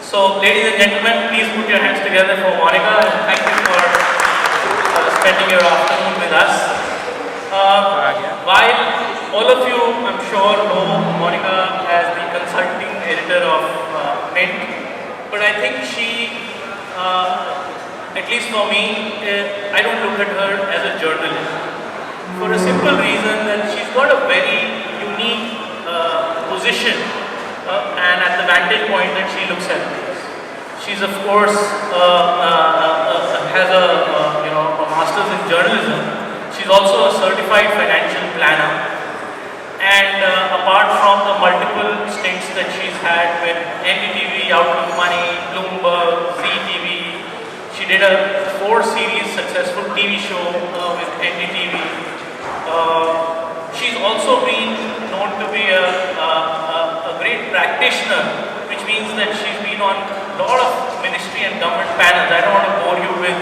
So, ladies and gentlemen, please put your hands together for Monika, and thank you for spending your afternoon with us. While all of you, I'm sure, know Monika as the consulting editor of Mint, but I think she, at least for me, I don't look at her as a journalist. For a simple reason that she's got a very unique position and at the vantage point that she looks at things. She's of course has a master's in journalism. She's also a certified financial planner. And apart from the multiple stints that she's had with NDTV, Outlook Money, Bloomberg, ZTV, she did a 4-series successful TV show with NDTV. She's also been known to be a great practitioner, which means that she's been on a lot of ministry and government panels. I don't want to bore you with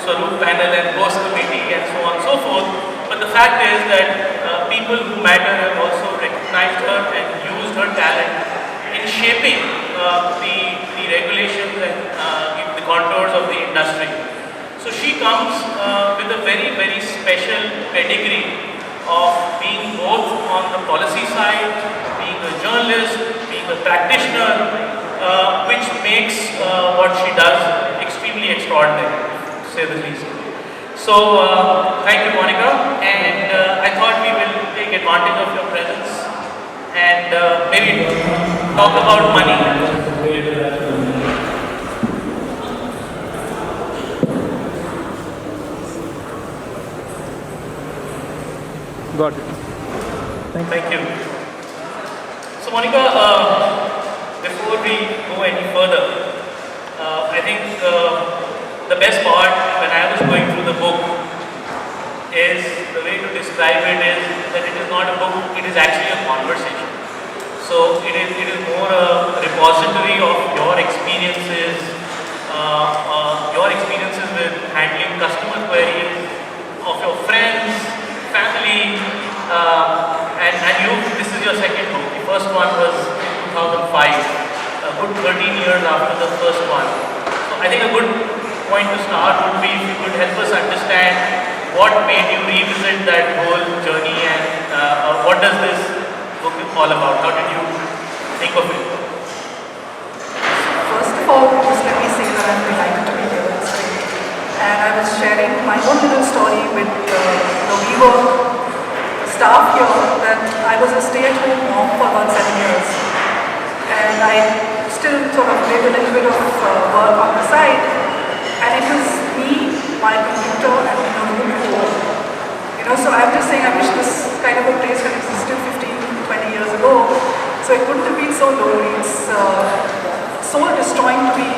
Sqrrl panel and Ghost committee and so on and so forth, but the fact is that people who matter have also recognized her and used her talent in shaping the regulations and the contours of the industry. So she comes with a very, very special pedigree of being both on the policy side, being a journalist, being a practitioner, which makes what she does extremely extraordinary, to say the least. So, thank you, Monika, and I thought we will take advantage of your presence and maybe talk about money. Got it. Thank you. So, Monika, before we go any further, I think the best part when I was going through the book is, the way to describe it is that it is not a book, it is actually a conversation. So, it is more a repository of your experiences with handling customer queries, of your friends, family, and you, this is your second book. The first one was 2005, a good 13 years after the first one. So I think a good point to start would be if you could help us understand what made you revisit that whole journey and what does this book all about? How did you think of it? First of all, just let me say that I'm delighted to be here. And I was sharing my own little story with the WeWork staff here that I was a stay-at-home mom for about 7 years. And I still sort of did a little bit of work on the side. And it was me, my computer, and a room full. So I'm just saying I wish this kind of a place had existed 15, 20 years ago. So it wouldn't have been so lonely. It's soul-destroying to be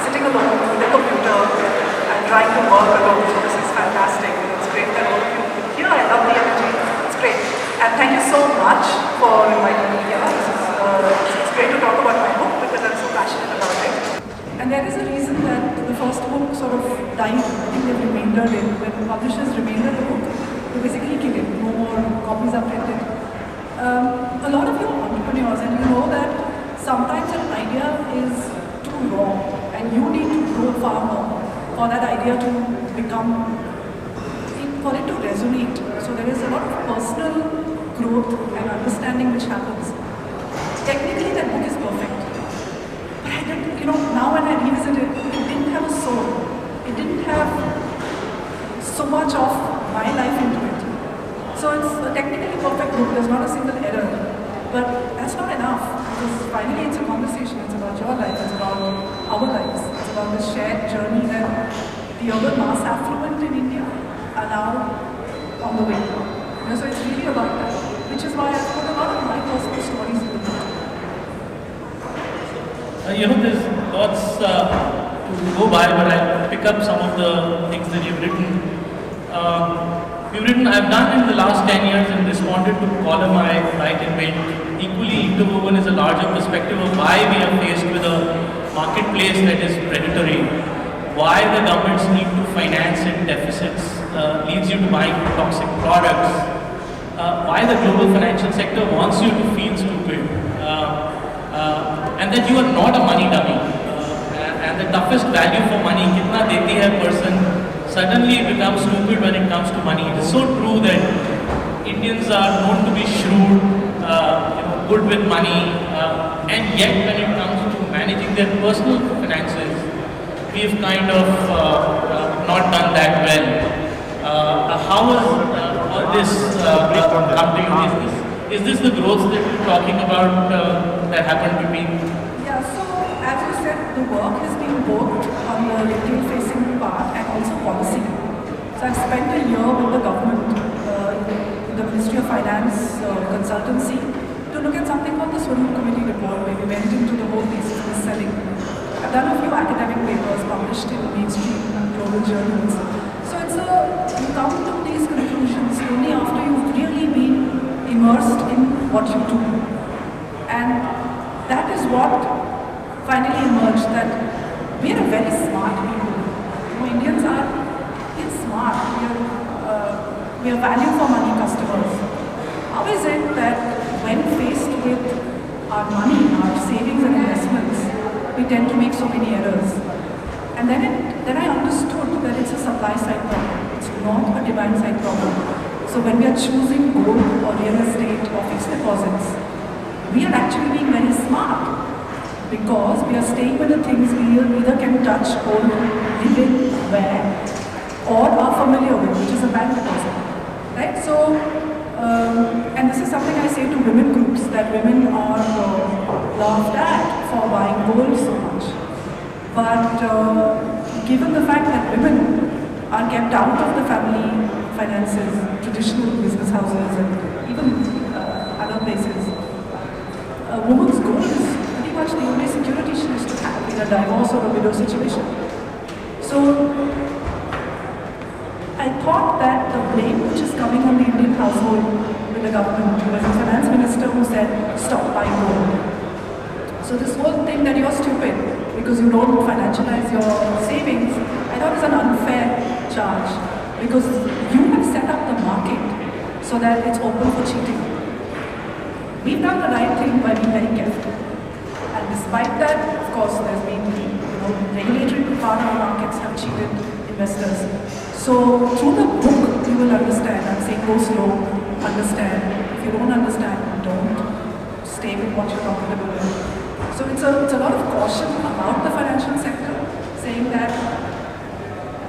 sitting alone with a computer and trying to work alone. So this is fantastic. It's great that all of you are here. I love the energy. It's great. And thank you so much for inviting me here. It's great to talk about my book because I'm so passionate about it. And there is a reason that the first book sort of died. I think they've remaindered it. When publishers remaindered the book, they basically kill it. No more copies are printed. A lot of you are entrepreneurs and you know that sometimes an idea is too raw and you need to grow far more for that idea to become, for it to resonate. So there is a lot of personal growth and understanding which happens. Technically that book is perfect. But I didn't, now when I revisit it, it didn't have a soul. It didn't have so much of my life into it. So it's a technically perfect book, there's not a single error. But that's not enough, because finally it's a conversation, it's about your life, it's about our lives, it's about this shared journey that the urban mass affluent in India are now on the way. So it's really about that, which is why I've put a lot of my personal stories in the book. There's lots to go by, but I'll pick up some of the things that you've written. I've done in the last 10 years and responded to column I write in Mint. Equally interwoven is a larger perspective of why we are faced with a marketplace that is predatory, why the governments need to finance in deficits, leads you to buying toxic products, why the global financial sector wants you to feel stupid, and that you are not a money dummy. toughest value for money, kitna deti hai person, suddenly becomes stupid when it comes to money. It is so true that Indians are known to be shrewd, good with money, and yet when it comes to managing their personal finances, we've kind of not done that well. How has this come to you? Is this the growth that you're talking about that happened between? Yeah, so as you said, the work has been both on the retail-facing part and also policy. So I've spent a year with the government, with the Ministry of Finance consultancy, to look at something called the Sqrrl Committee report, where we went into the whole basis of selling. I've done a few academic papers published in mainstream global journals. So you come to these conclusions only after you've really been immersed in what you do. And that is what finally emerged, that we are very smart people. Indians are smart. We are value for money customers. How is it that when faced with our money, our savings and investments, we tend to make so many errors? And then I understood that it's a supply side problem. It's not a demand side problem. So when we are choosing gold or real estate or fixed deposits, we are actually being very smart, because we are staying with the things we either can touch, hold, live in, wear, or are familiar with, which is a bank deposit. Right? So, and this is something I say to women groups, that women are laughed at for buying gold so much. But given the fact that women are kept out of the family finances, traditional business houses, and even other places, a woman's goal is pretty much the only security she needs to have in a divorce or a widow situation. So I thought that the blame which is coming on the Indian household with the government, was the finance minister who said, stop buying gold. So this whole thing that you're stupid because you don't financialize your savings, I thought is an unfair charge, because you have set up the market so that it's open for cheating. We've done the right thing by being very careful. And despite that, of course, there's been, regulatory part of our markets have cheated investors. So through the book, you will understand. I'm saying go slow, understand. If you don't understand, don't. Stay with what you're comfortable with. So it's a lot of caution about the financial sector, saying that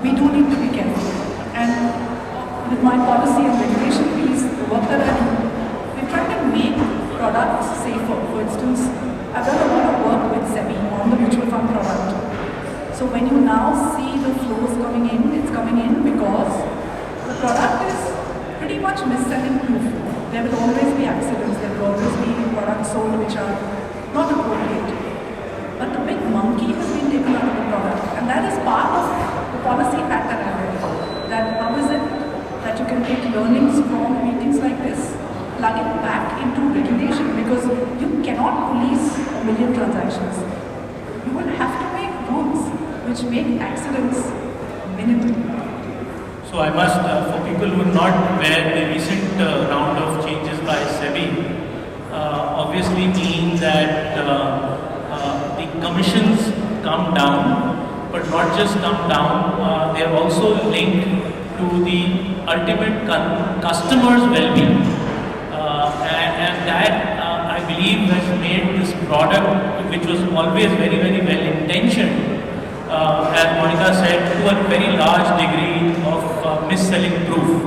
we do need to be careful. And with my policy and regulation piece, the work that I do, we're trying to make products safer. For instance, I've done a lot of work with SEBI on the mutual fund product. So when you now see the flows coming in, it's coming in because the product is pretty much mis-selling proof. There will always be accidents, there will always be products sold which are not appropriate. But the big monkey has been taken out of the product, and that is part of the policy fact that I read. That how is it that you can take learnings from meetings like this, plug it back into regulation, because you cannot police a million transactions. You will have to make rules which make accidents minimal. So I must, for people who are not aware, the recent round of changes by SEBI obviously mean that the commissions come down, but not just come down, they are also linked to the ultimate customer's well-being. And that, I believe, has made this product, which was always very, very well-intentioned, as Monika said, to a very large degree of mis-selling proof.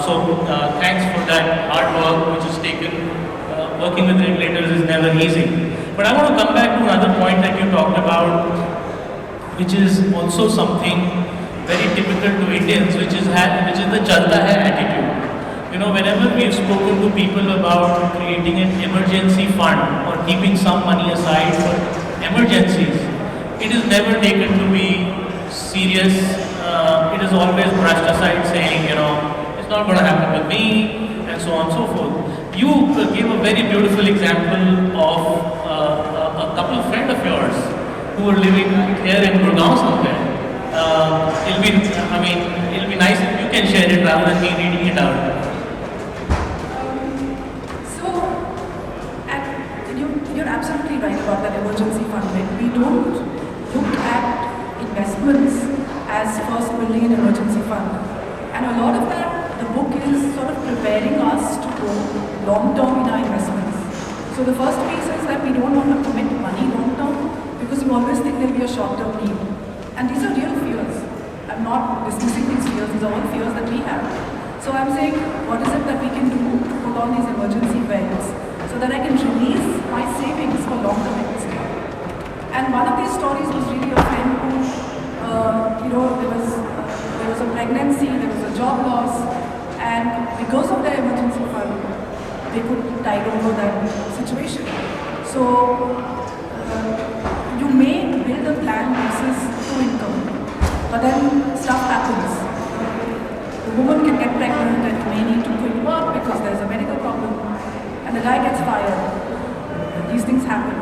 So thanks for that hard work which is taken. Working with regulators is never easy. But I want to come back to another point that you talked about, which is also something very typical to Indians, which is the chalta hai attitude. Whenever we've spoken to people about creating an emergency fund or keeping some money aside for emergencies, it is never taken to be serious. It is always brushed aside, saying, it's not going to happen with me, and so on and so forth. You gave a very beautiful example of a couple of friends of yours who are living here in Gurgaon somewhere. It'll be nice if you can share it rather than me reading it out. You're absolutely right about that emergency fund. We don't look at as first building an emergency fund. And a lot of that, the book is sort of preparing us to go long-term in our investments. So the first piece is that we don't want to commit money long-term because we always think there'll be a short-term need. And these are real fears. I'm not dismissing these fears, these are all fears that we have. So I'm saying, what is it that we can do to put on these emergency belts so that I can release my savings for long-term investing? And one of these stories was really a friend who, there was a pregnancy, there was a job loss, and because of their emergency fund, they could tide over that situation. So you may build a plan basis through income, but then stuff happens. The woman can get pregnant and may need to quit work because there's a medical problem, and the guy gets fired. These things happen.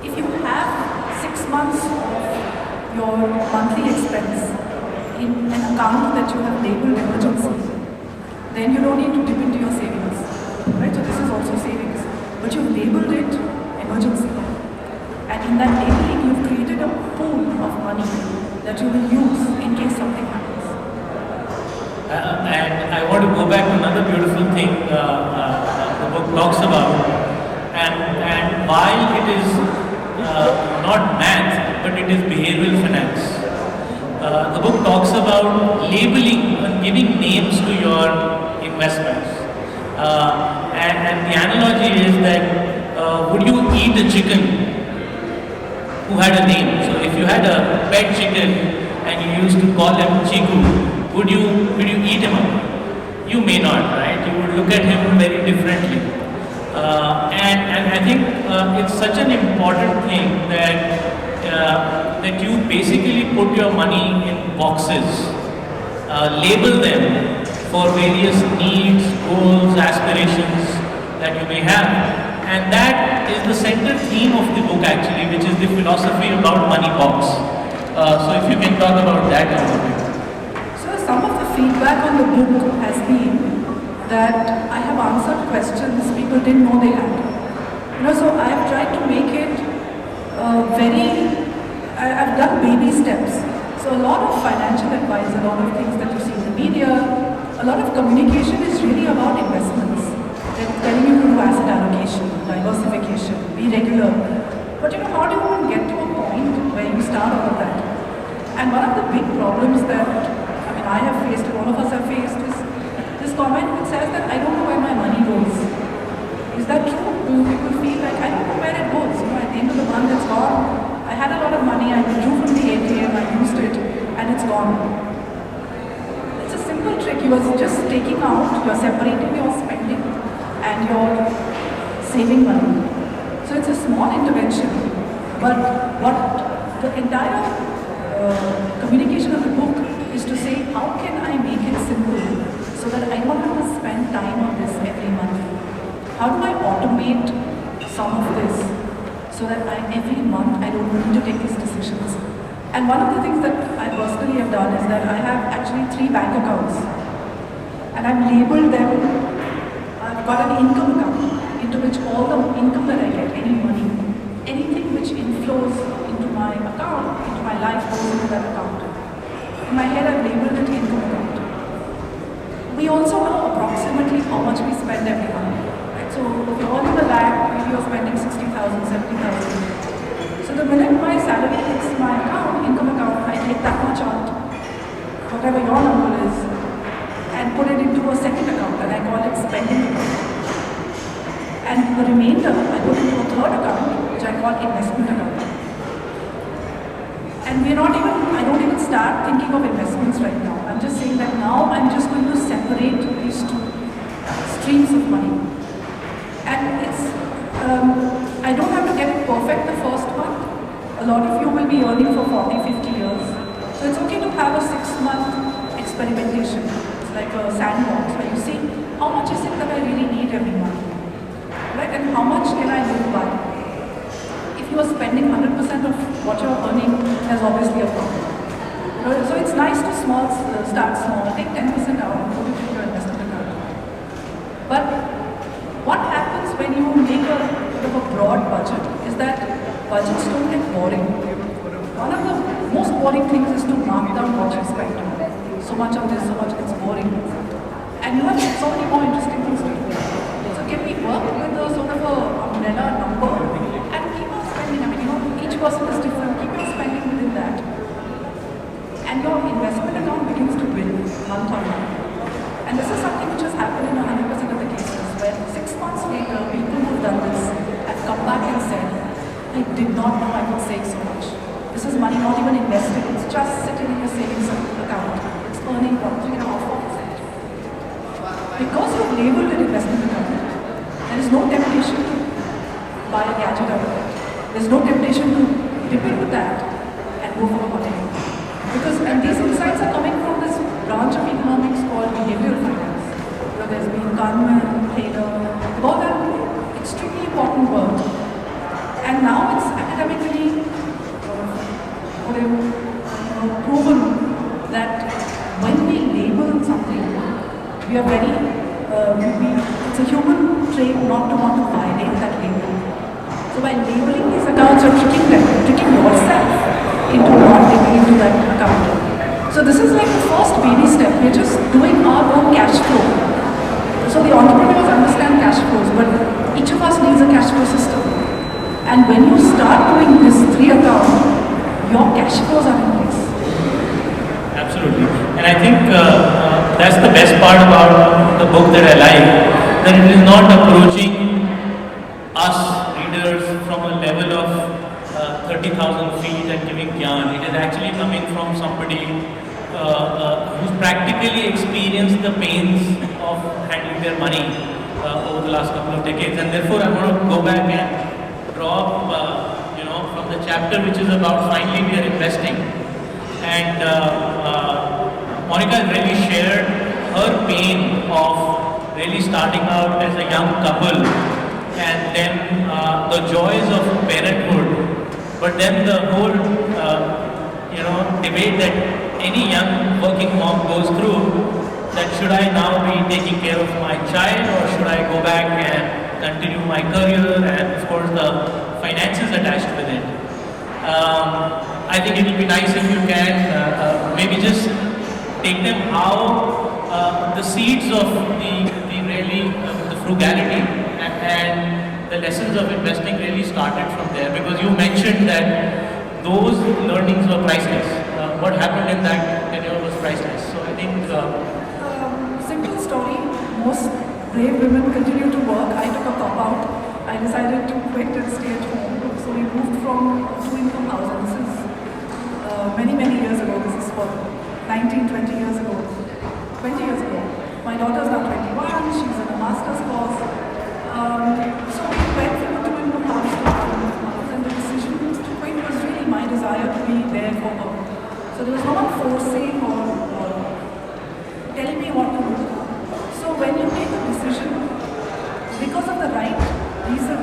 If you have 6 months of your monthly expense in an account that you have labeled emergency, then you don't need to dip into your savings. Right? So this is also savings. But you've labeled it emergency. And in that labeling, you've created a pool of money that you will use in case something happens. And I want to go back to another beautiful thing the book talks about. And while it is not math, but it is behavioral finance, the book talks about labeling and giving names to your investments. And the analogy is that would you eat a chicken who had a name? So if you had a pet chicken and you used to call him Chiku, would you eat him up? You may not, right? You would look at him very differently. And I think it's such an important thing that you basically put your money in boxes, label them for various needs, goals, aspirations that you may have. And that is the center theme of the book actually, which is the philosophy about money box. So if you can talk about that a little bit. So some of the feedback on the book has been that I have answered questions people didn't know they had. So I have tried to make it I've done baby steps. So a lot of financial advice, a lot of things that you see in the media, a lot of communication is really about investments. They're telling you to do asset allocation, diversification, be regular. But how do you even get to a point where you start all of that? And one of the big problems that I have faced, and all of us have faced, is this comment that says that I don't know where my money goes. Is that true? Do people feel like I don't know where it goes? At the end of the month it's gone. I had a lot of money, I withdrew from the ATM, I used it, and it's gone. It's a simple trick. You are just taking out, you're separating your spending and your saving money. So it's a small intervention. But what the entire communication of the book is to say, how can I make it simple so that I don't have to spend time on this every month? How do I automate some of this so that every month I don't need to take these decisions? And one of the things that I personally have done is that I have actually 3 bank accounts. And I've labeled them, I've got an income account into which all the income that I get, any money, anything which inflows into my account, into my life, goes into that account. In my head I've labeled it income account. We also know approximately how much we spend every month. Right? So if you're all in the lab, maybe you're spending 60,000, 70,000. So the minute my salary hits my account, income account, I take that much out, whatever your number is, and put it into a second account, and I call it spending account. And the remainder, I put into a third account, which I call investment account. And I don't even start thinking of investments right now. I'm just saying that now I'm just going to separate these 2 streams of money. And I don't have to get it perfect the first month. A lot of you will be earning for 40, 50 years. So it's okay to have a 6-month experimentation. It's like a sandbox where you see how much is it that I really need every month. Right? And how much can I live by? If you are spending 100% of what you're earning, there's obviously a problem. So it's nice to start small, take 10% out and put it into your investment account. But what happens when you make a bit of a broad budget is that budgets don't get boring. One of the most boring things is to mark down what you spend on. So much of this, so much it's boring. And you have so many more interesting things to do. So can we work with a sort of a umbrella number and keep on spending? I mean, each person is different. Keep on spending within that. And your investment account begins to build month on month. And this is something which has happened in 100% of the cases, where 6 months later, people who've done this have come back and said, I did not know I could save so much. This is money not even invested, it's just sitting in your savings account. It's earning 3.5%. Because you've labeled an investment account, there is no temptation to buy a gadget out of it. There's no temptation to dip into that and go for a holiday. And these insights are coming from this branch of economics called behavioral finance. There's been Kahneman, Taylor, all that extremely important work. And now it's academically proven that when we label something, we are very, it's a human trait not to want to violate that label. So by labeling these accounts, you're tricking yourself into not dipping into that account. So this is like the first baby step. We're just doing our own cash flow. So the entrepreneurs understand cash flows, but each of us needs a cash flow system. And when you start doing this 3 account, your cash flows are in place. Absolutely. And I think that's the best part about the book that I like, that it is not approaching us readers from a level of 30,000 feet and giving gyan. It is actually coming from somebody who's practically experienced the pains of handling their money over the last couple of decades. And therefore I want to go back and draw from the chapter which is about finally we are investing. And Monika really shared her pain of really starting out as a young couple and then the joys of parenthood, but then the whole debate that any young working mom goes through, that should I now be taking care of my child or should I go back and continue my career, and of course the finances attached with it. I think it will be nice if you can maybe just take them how the seeds of the frugality and the lessons of investing really started from there, because you mentioned that those learnings were priceless. What happened in that tenure was priceless. So I think simple story. Most brave women continue to work. I took a cop out. I decided to quit and stay at home. So we moved from a two-income house. And this is many years ago. This is for 20 years ago. 20 years ago. My daughter's now 21. She's in a master's course. So we went from a two-income house to one-income house, and the decision to quit was really my desire to be there for her. So there was no one forcing or telling me what to do. So when you make a decision because of the right reason,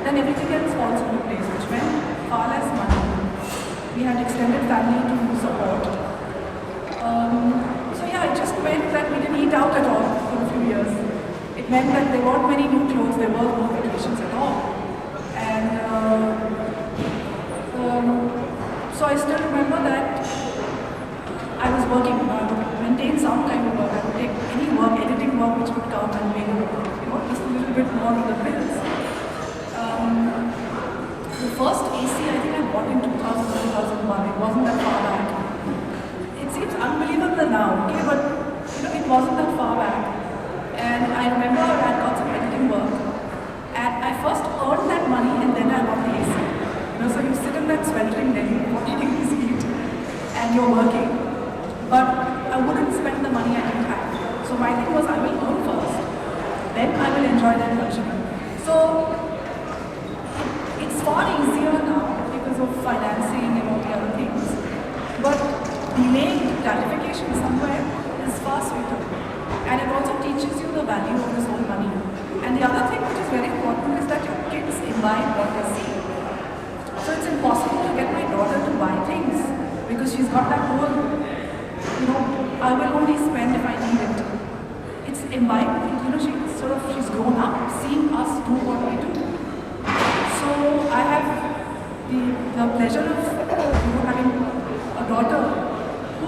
then everything else falls into place, which meant far less money. We had extended family to support. So yeah, it just meant that we didn't eat out at all for a few years. It meant that there weren't many new clothes, there were no vacations at all. And so I still remember that I was working, I would maintain some kind of work. I would take any work, editing work which would come and make just a little bit more of the bills. The first AC I think I bought in 2000, 2001. It wasn't that far back. It seems unbelievable now, okay, but it wasn't that far back. And I remember I got some editing work. And I first earned that money and then I bought the AC. So you sit in that sweltering Delhi, 40 degrees heat, and you're working. But I wouldn't spend the money I didn't have. So my thing was, I will earn first, then I will enjoy that luxury. So it's far easier now because of financing and all the other things. But delaying gratification somewhere is far sweeter. And it also teaches you the value of this whole money. And the other thing which is very important is that your kids imbibe what they see. So it's impossible to get my daughter to buy things because she's got that whole I will only spend if I need it. It's imbibed, she's grown up seeing us do what we do. So I have the pleasure of having a daughter who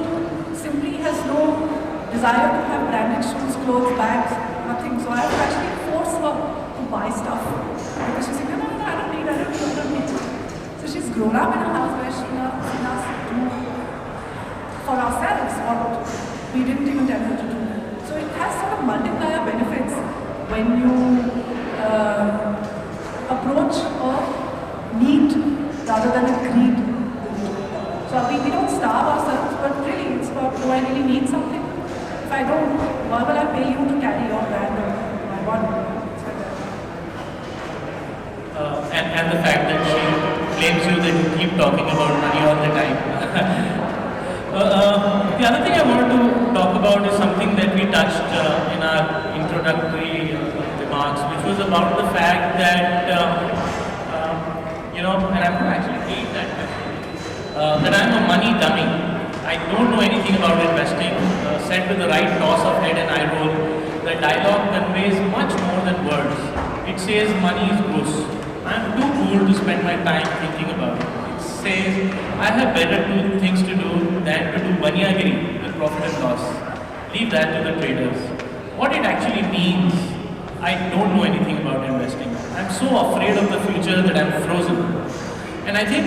desire to have branded shoes, clothes, bags, nothing. So I have to actually force her to buy stuff. Because she's like, no, I don't need. So she's grown up in a house where she seen us do for ourselves what we didn't even tell her to do. So it has sort of multiplier benefits when you approach a need rather than a greed. So we don't starve ourselves, but really it's about, do I really need something? If I don't, why will I pay you to carry your brand or my one? And the fact that she claims you that you keep talking about money all the time. The other thing I want to talk about is something that we touched in our introductory remarks, which was about the fact that, and I'm going to actually read that I'm a money dummy. I don't know anything about investing. Said with the right toss of head and eye roll, the dialogue conveys much more than words. It says money is gross. I'm too cool to spend my time thinking about it. It says I have better things to do than to do banyagiri with profit and loss. Leave that to the traders. What it actually means, I don't know anything about investing. I'm so afraid of the future that I'm frozen. And I think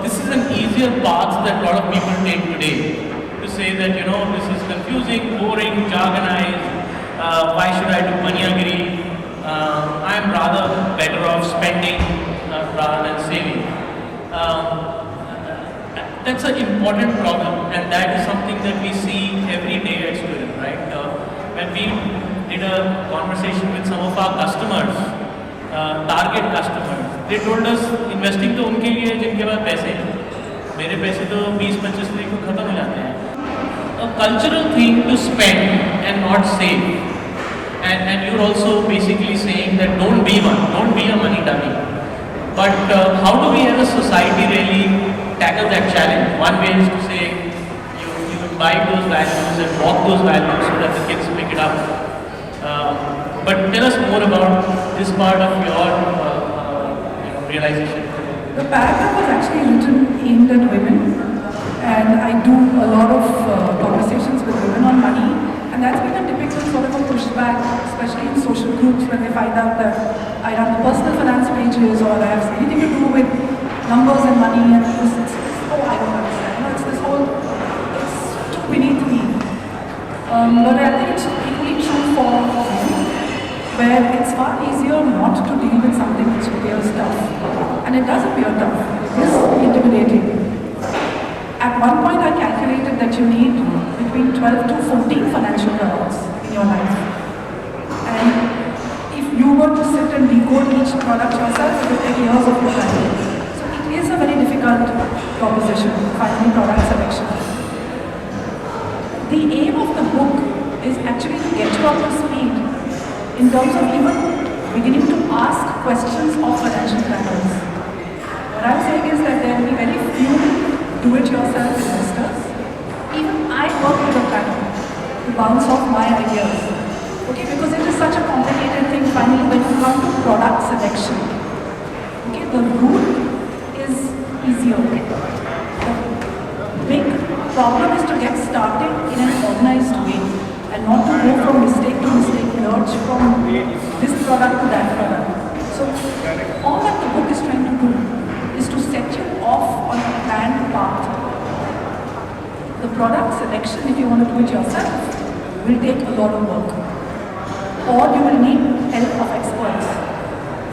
this is an easier path that a lot of people take today. To say that, this is confusing, boring, jargonized, why should I do banyagiri? I'm rather better off spending rather than saving. That's an important problem, and that is something that we see every day at Sqrrl, right? When we did a conversation with some of our customers, target customers, they told us investing तो उनके लिए जिनके पास पैसे हैं, मेरे पैसे तो 20-25 तारीख को खत्म हो जाते हैं. A cultural thing to spend and not save. And you're also basically saying that don't be a money dummy. But how do we as a society really tackle that challenge? One way is to say you imbibe those values and walk those values so that the kids pick it up. But tell us more about this part of your realization. The paragraph was actually written aimed at women, and I do a lot of conversations with women on money, and that's been a typical sort of a pushback, especially in social groups when they find out that I run the personal finance pages or I have anything to do with numbers and money, and it's I don't understand. It's this whole, it's too beneath me. But I think it's equally true for men, where it's far easier not to deal with something which appears tough. And it does appear tough. It is intimidating. At one point I calculated that you need between 12 to 14 financial products in your life. And if you were to sit and decode each product yourself, it would take years of your time. So it is a very difficult proposition, finding product selection. The aim of the book is actually to get you up to speed in terms of even beginning to ask questions of financial planners. What I'm saying is that there will be very few do-it-yourself investors. Even I work with a planner to bounce off my ideas. Okay, because it is such a complicated thing. Finally, when you come to product selection, okay, the route is easier. The big problem is to get started in an organized way and not to go from mistake to mistake, lurch from this product to that product. So all that the book is trying to do is to set you off on a planned path. The product selection, if you want to do it yourself, will take a lot of work. Or you will need help of experts,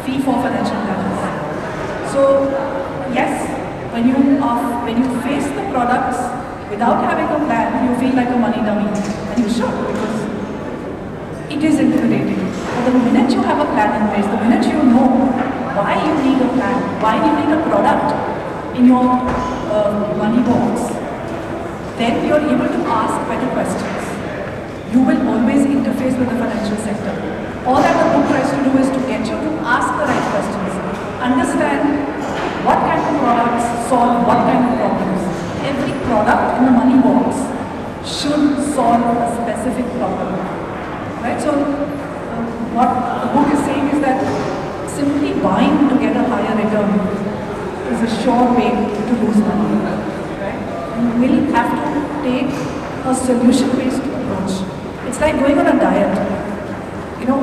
fee for financial planners. So yes, when you face the products without having a plan, you feel like a money dummy. And you should, because it is intimidating. But the minute you have a plan in place, the minute you know why you need a plan, why you need a product in your money box, then you're able to ask better questions. You will always interface with the financial sector. All that the book tries to do is to get you to ask the right questions, understand what kind of products solve what kind of problems. Every product in the money box should solve a specific problem. Right? So what the book is saying is that simply buying to get a higher return is a sure way to lose money. Right? You will have to take a solution-based approach. It's like going on a diet. You know,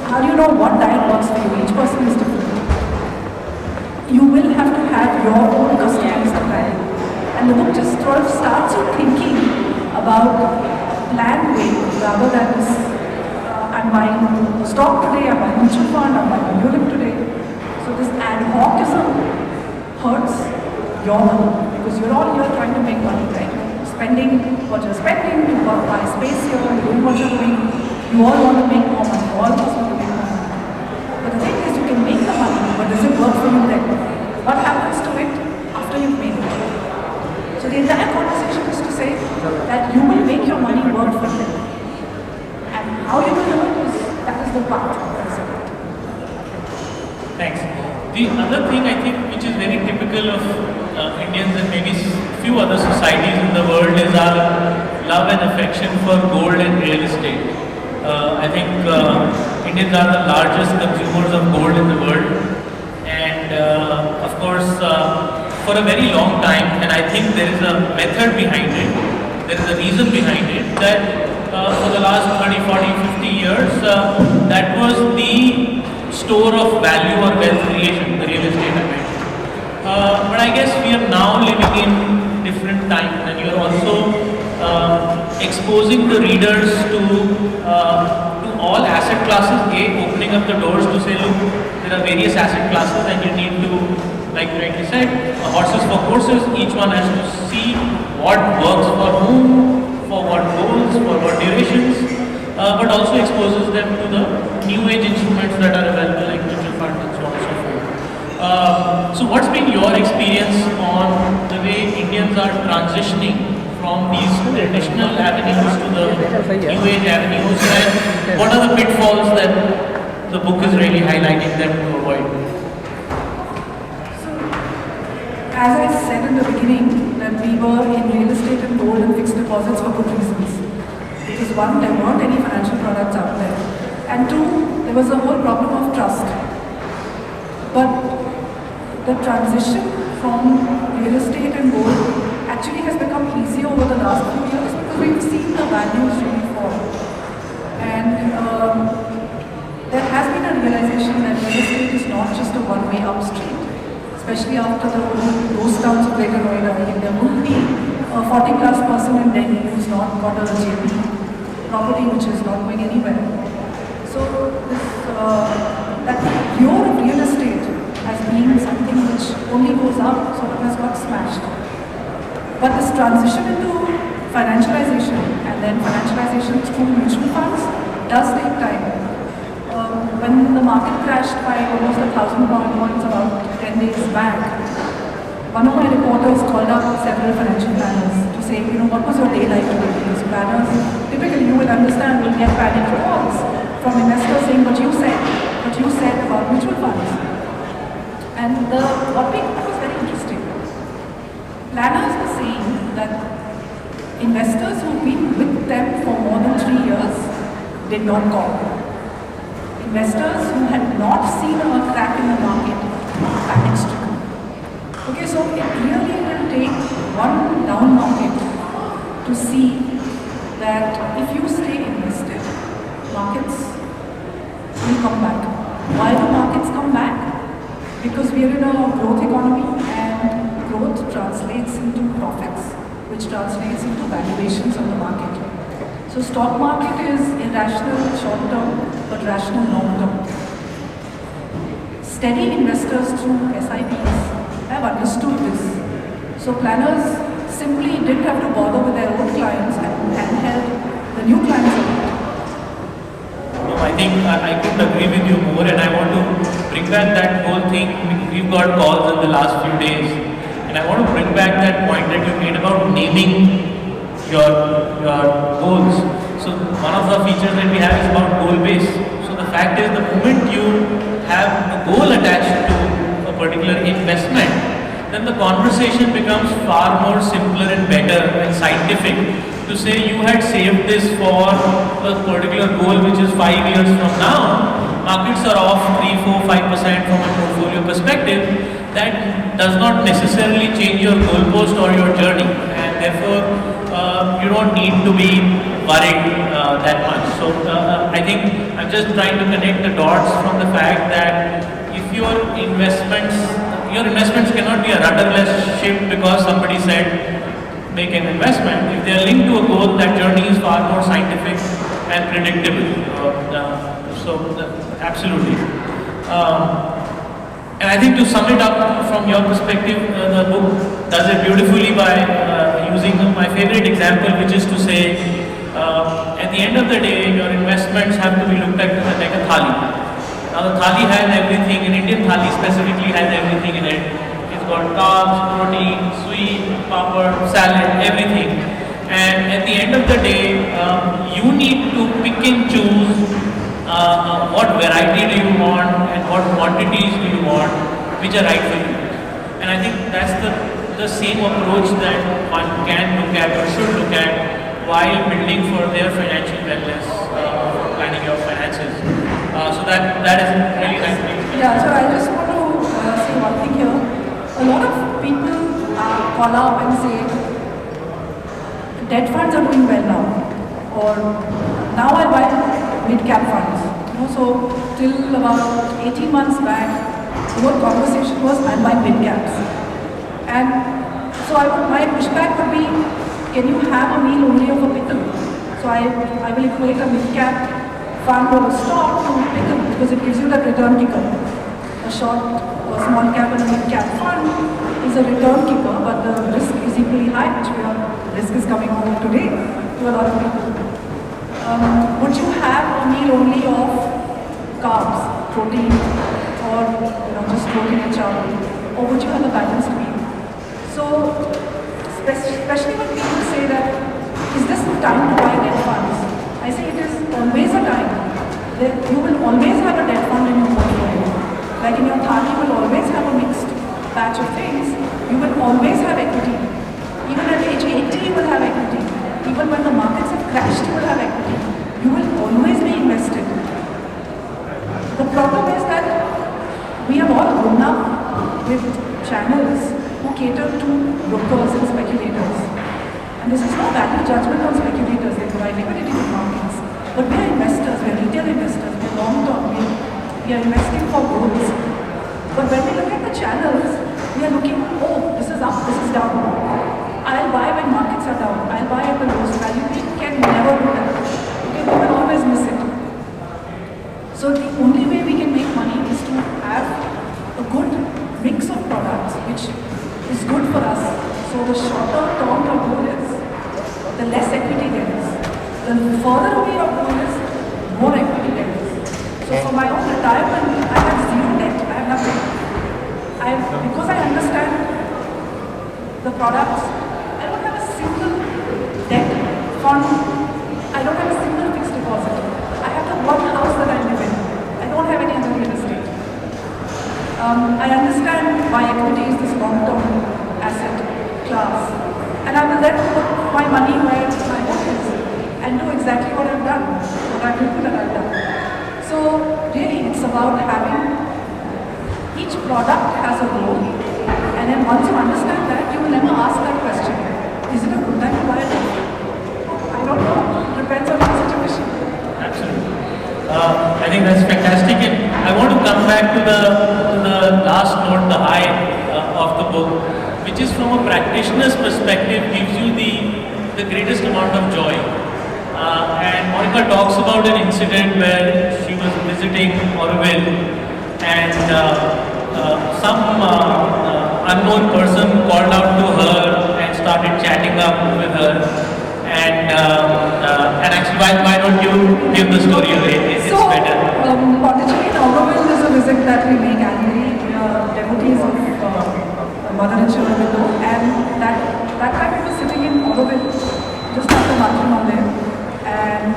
how do you know what diet works for you? Each person is different. You will have to have your own customized plan. And the book just sort of starts you thinking about a planned way rather than this, I'm buying stock today, I'm buying mutual fund, I'm buying a unit today. So this ad hocism hurts your money because you're all here trying to make money, right? Spending what you're spending, you want to buy space here, you're doing what you're doing, you all want to make more money, you all just want to make more money. But the thing is, you can make the money, but does it work for you then? What happens to it after you've made it? So the entire conversation is to say that you will make your money work for you. And how you will do it is, that is the part. Thanks. The other thing I think which is very typical of Indians and maybe few other societies in the world is our love and affection for gold and real estate. I think Indians are the largest consumers of gold in the world, and of course for a very long time, and I think there is a method behind it, there is a reason behind it, that for the last 30, 40, 50 years that was the store of value or wealth creation, the real estate I meant. But I guess we are now living in different times, and you are also exposing the readers to all asset classes, opening up the doors to say, look, there are various asset classes and you need to, like you rightly said, horses for courses, each one has to see what works for whom, for what goals, for what durations, but also exposes them to the new age instruments that are available like mutual funds and so on and so forth. So what's been your experience on the way Indians are transitioning from these traditional avenues to the new age avenues, and what are the pitfalls that the book is really highlighting them to avoid? So, as I said in the beginning, that we were in real estate and gold and fixed deposits for good reasons. Because one, there weren't any financial products out there. And two, there was a whole problem of trust. But the transition from real estate and gold actually has become easier over the last few years because we've seen the values really fall. And there has been a realization that real estate is not just a one-way up street, especially after the ghost towns of Greater Noida. There won't be a 40-plus person in Delhi who's not got a JP property which is not going anywhere. So this, that view of real estate as being something which only goes up sort of has got smashed. But this transition into financialization and then financialization through mutual funds does take time. When the market crashed by almost 1,000 points about 10 days back, one of my reporters called up several financial planners to say, what was your day like today? Because planners, typically you will understand, will get panic calls from investors saying what you said about mutual funds. And what we thought was very interesting. Planners were saying that investors who've been with them for more than 3 years did not call. Investors who had not seen a crack in the market panic-stricken. Okay, so it really will take one down market to see that if you stay invested, markets will come back. Why do markets come back? Because we are in a growth economy and growth translates into profits, which translates into valuations on the market. So stock market is irrational short term, but rational long term. Steady investors through SIPs have understood this. So planners simply didn't have to bother with their own clients and held the new clients along. No, I think I couldn't agree with you more, and I want to bring back that whole thing. We've got calls in the last few days, and I want to bring back that point that you made about naming your goals. So one of the features that we have is about goal based. So the fact is, the moment you have a goal attached to a particular investment, then the conversation becomes far more simpler and better and scientific. To say you had saved this for a particular goal which is 5 years from now, markets are off 3, 4, 5% from a portfolio perspective, that does not necessarily change your goalpost or your journey. And and therefore you don't need to be worried that much. So I think I'm just trying to connect the dots from the fact that if your investments cannot be a rudderless ship because somebody said make an investment. If they are linked to a goal, that journey is far more scientific and predictable. Absolutely. And I think to sum it up from your perspective, the book does it beautifully by using my favorite example, which is to say, at the end of the day, your investments have to be looked at like a thali. Now the thali has everything, an Indian thali specifically has everything in it. It's got carbs, protein, sweet, papad, salad, everything. And at the end of the day, you need to pick and choose what variety do you want and what quantities do you want which are right for you. And I think that's the same approach that one can look at or should look at while building for their financial wellness, planning your finances. So that is really nice. Yeah, so I just want to say one thing here. A lot of people call up and say, debt funds are doing well now, or now I buy mid-cap funds. So till about 18 months back, the whole conversation was I'm buying mid-caps. And so my pushback would be, can you have a meal only of a pickle? So I will equate a mid-cap fund or a stock to pickle because it gives you that return kicker. A small cap and a mid-cap fund is a return kicker, but the risk is equally high, risk is coming home today to a lot of people. Would you have a meal only of carbs, protein, or just protein and chowder, or would you have a balanced meal? So, especially when people say that, is this the time to buy debt funds? I say it is always a time. You will always have a debt fund in your portfolio. Like in your thali, you will always have a mixed batch of things. You will always have equity. Even at age 80, you will have equity. Even when the markets have crashed, you will have equity. You will always be invested. The problem is that we have all grown up with channels who cater to brokers and speculators. And this is no value judgment on speculators. They provide liquidity to markets. But we are investors, we are retail investors, we are long-term, we are investing for growth. But when we look at the channels, we are looking, oh, this is up, this is down. I'll buy when markets are down. I'll buy at the lowest value. We can never do that. Okay, we will always miss it. So the only way we can make money is to have a good mix of products which is good for us. So the shorter term your goal is, the less equity there is. The further away your goal is, more equity there is. So for my own retirement, I have zero debt. I have nothing. Because I understand the products, I don't have a single debt fund. I don't have a single fixed deposit. I have the one house that I live in. I don't have any other real estate. I understand why equity is this long-term asset class. And I will then put my money where my hope is and do exactly what I've done, what I've written that I've done. So really it's about having, each product has a role, and then once you understand that, you will never ask that question. Is it a good time to buy it? I don't know. Depends on the situation. Absolutely. I think that's fantastic. And I want to come back to the last note, the high of the book, which is from a practitioner's perspective, gives you the greatest amount of joy. And Monika talks about an incident where she was visiting Auroville and some unknown person called out to her and started chatting up with her. And actually, why don't you give the story away? It's better. Pondicherry in Auroville is a visit that we make annually. We are devotees of Mother and Children Window, and that time we were sitting in Auroville, just after Matrimon there. And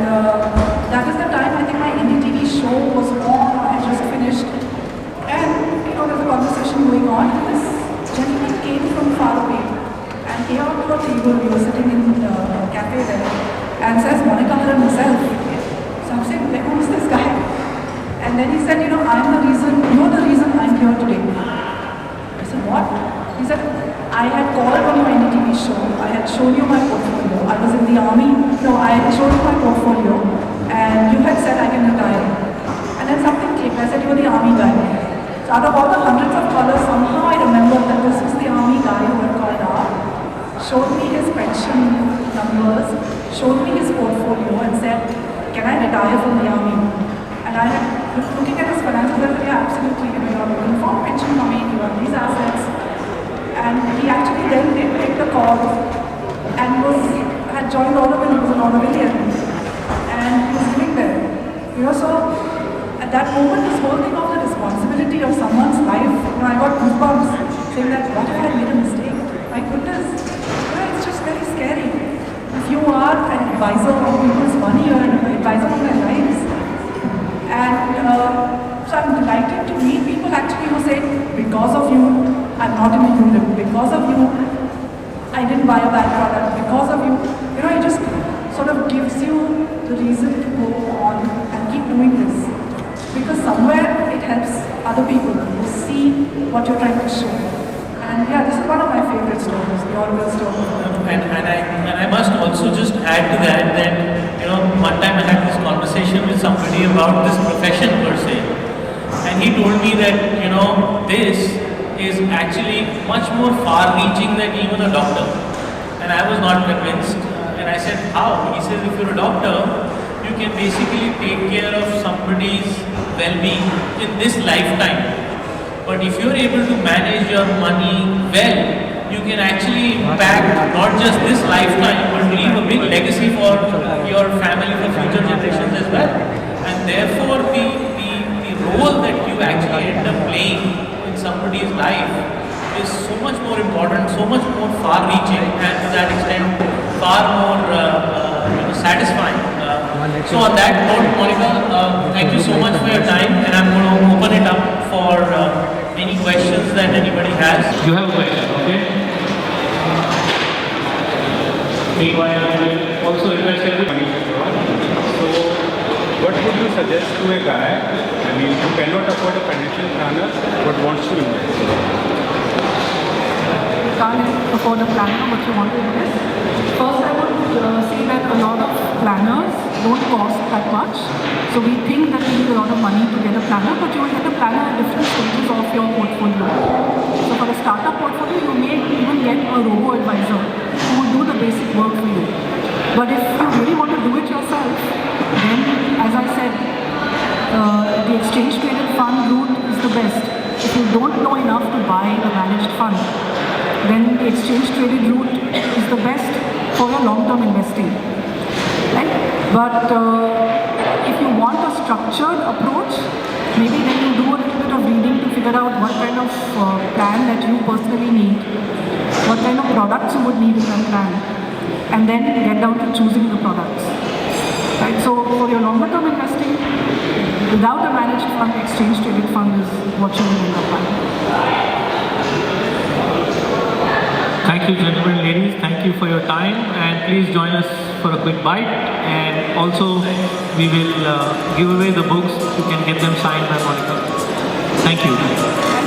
that is the time I think my NDTV show was on, I had just finished. And there's a conversation going on, and this gentleman came from far away and came up to a table. We were sitting in a cafe there, and says Monika Halan herself. So I'm saying, who is this guy? And then he said, you're the reason I'm here today. I said, what? He said, I had called on your NDTV show. I had shown shown you my portfolio. I was in the army. No, I showed you my portfolio, and you had said I can retire. And then something clicked. I said, you're the army guy. So out of all the hundreds of callers, somehow I remembered that this was the army guy who had called up, showed me his pension numbers, showed me his portfolio, and said, can I retire from the army? And I had, looking at his finances, I said, yeah, absolutely. You're looking for pension money, you have these assets. And he actually then did take the call and had joined Automobile. He was an Automobile, and he was living there. So at that moment, this whole thing of the responsibility of someone's life, I got goosebumps saying that what if I had made a mistake? My goodness, it's just very scary. If you are an advisor on people's money, you're an advisor on their lives. And so I'm delighted to meet people actually who say, because of you, I'm not in a unit. Because of you, I didn't buy a bad product. Because of you, it just sort of gives you the reason to go on and keep doing this. Because somewhere it helps other people who see what you're trying to show. And yeah, this is one of my favorite stories, the Orwell story. And I must also just add to that one time I had this conversation with somebody about this profession per se, and he told me that this is actually much more far-reaching than even a doctor, and I was not convinced. And I said, how? He says, if you're a doctor, you can basically take care of somebody's well-being in this lifetime. But if you're able to manage your money well, you can actually impact not just this lifetime, but leave a big legacy for your family, for future generations as well. And therefore, the role that you actually end up playing in somebody's life is so much more important, so much more far-reaching, and to that extent, far more satisfying. So on that note, Monika, thank you so much for your time, and I'm going to open it up for any questions that anybody has. You have a question, okay? Meanwhile, I will also request everybody. So, what would you suggest to a guy, who cannot afford a financial planner but wants to invest? Can't afford a planner, but you want to invest? First, I would say that a lot of planners don't cost that much. So we think that we need a lot of money to get a planner, but you will get a planner at different stages of your portfolio. So for a startup portfolio, you may even get a robo-advisor who will do the basic work for you. But if you really want to do it yourself, then, as I said, the exchange-traded fund route is the best. If you don't know enough to buy a managed fund, then the exchange-traded route is the best for your long-term investing. Right? But if you want a structured approach, maybe then you do a little bit of reading to figure out what kind of plan that you personally need, what kind of products you would need in that plan, and then get down to choosing the products. Right? So for your longer term investing, without a managed fund, exchange traded fund is what you will end up buying. Thank you, gentlemen and ladies. Thank you for your time, and please join us for a quick bite. And also, we will give away the books. You can get them signed by Monika. Thank you.